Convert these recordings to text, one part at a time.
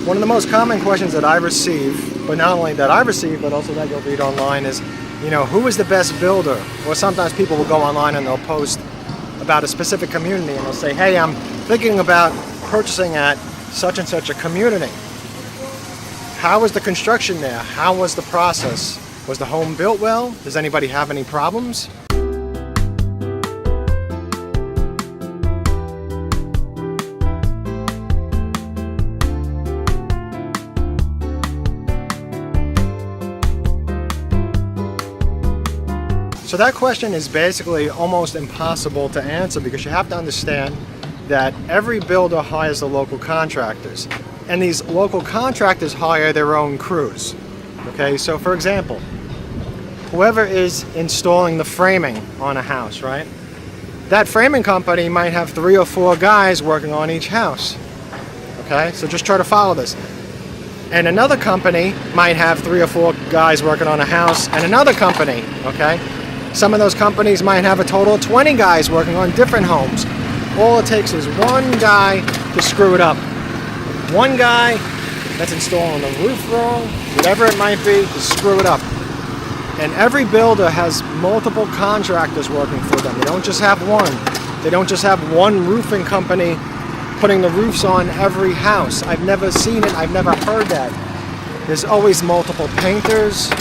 One of the most common questions that I receive, but not only that I receive, but also that you'll read online is, who is the best builder? Or sometimes people will go online and they'll post about a specific community and they'll say, hey, I'm thinking about purchasing at such and such a community. How was the construction there? How was the process? Was the home built well? Does anybody have any problems? So that question is basically almost impossible to answer because you have to understand that every builder hires the local contractors, and these local contractors hire their own crews. Okay, so for example, whoever is installing the framing on a house, right? That framing company might have 3 or 4 guys working on each house. Okay, so just try to follow this. And another company might have 3 or 4 guys working on a house, and another company, okay? Some of those companies might have a total of 20 guys working on different homes. All it takes is one guy to screw it up. One guy that's installing the roof wrong, whatever it might be, to screw it up. And every builder has multiple contractors working for them. They don't just have one. They don't just have one roofing company putting the roofs on every house. I've never seen it. I've never heard that. There's always multiple painters,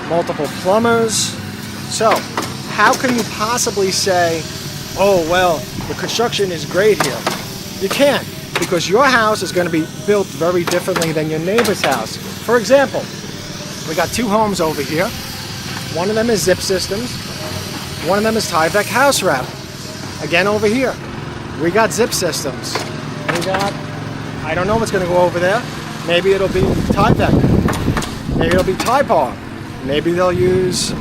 multiple plumbers. So, how can you possibly say, oh, well, the construction is great here? You can't, because your house is going to be built very differently than your neighbor's house. For example, we got 2 homes over here. One of them is Zip Systems. One of them is Tyvek House Wrap. Again, over here, we got Zip Systems. We got, I don't know what's going to go over there. Maybe it'll be Tyvek. Maybe it'll be Typar. Maybe they'll use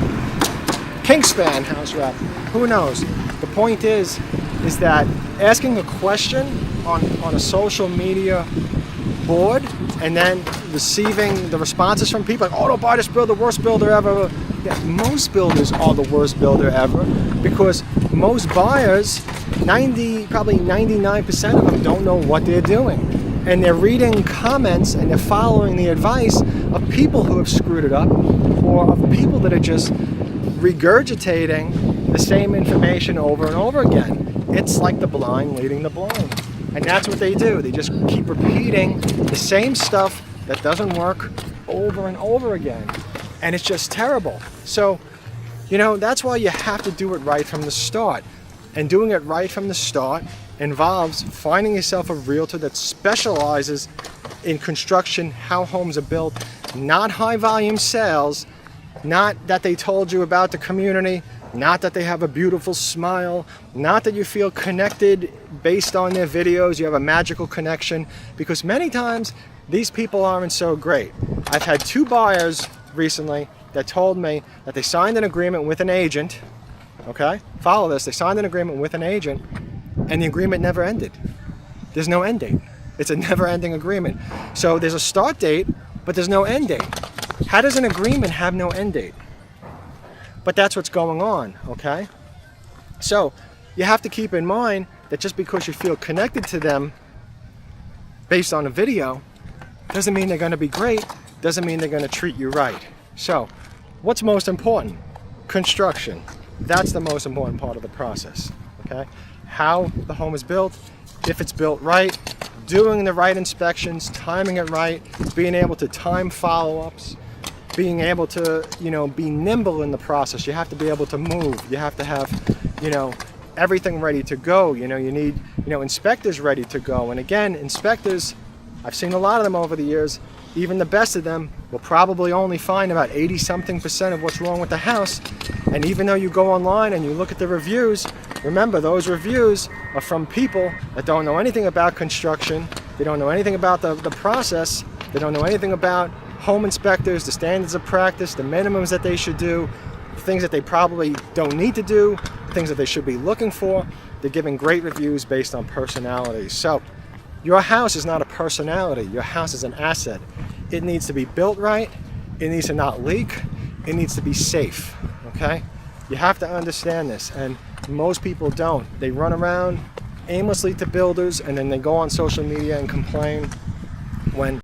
Kingspan House Wrap. Who knows? The point is that asking a question on a social media board and then receiving the responses from people like, oh, don't buy this builder, worst builder ever. Yeah, most builders are the worst builder ever because most buyers, probably 99% of them don't know what they're doing. And they're reading comments and they're following the advice of people who have screwed it up or of people that are just regurgitating the same information over and over again. It's like the blind leading the blind. And that's what they do. They just keep repeating the same stuff that doesn't work over and over again. And it's just terrible. So, that's why you have to do it right from the start. And doing it right from the start involves finding yourself a realtor that specializes in construction, how homes are built, not high volume sales, not that they told you about the community, not that they have a beautiful smile, not that you feel connected based on their videos, you have a magical connection, because many times these people aren't so great. I've had 2 buyers recently that told me that they signed an agreement with an agent, okay? Follow this, they signed an agreement with an agent and the agreement never ended. There's no end date. It's a never-ending agreement. So there's a start date, but there's no end date. How does an agreement have no end date? But that's what's going on, okay? So you have to keep in mind that just because you feel connected to them based on a video doesn't mean they're going to be great, doesn't mean they're going to treat you right. So what's most important? Construction. That's the most important part of the process, okay? How the home is built, if it's built right, doing the right inspections, timing it right, being able to time follow-ups, being able to, be nimble in the process. You have to be able to move. You have to have, everything ready to go. You need, inspectors ready to go. And again, inspectors, I've seen a lot of them over the years. Even the best of them will probably only find about 80-something% of what's wrong with the house. And even though you go online and you look at the reviews, remember those reviews are from people that don't know anything about construction. They don't know anything about the process. They don't know anything about home inspectors, the standards of practice, the minimums that they should do, things that they probably don't need to do, things that they should be looking for. They're giving great reviews based on personalities. So your house is not a personality. Your house is an asset. It needs to be built right. It needs to not leak. It needs to be safe, okay? You have to understand this, and most people don't. They run around aimlessly to builders and then they go on social media and complain when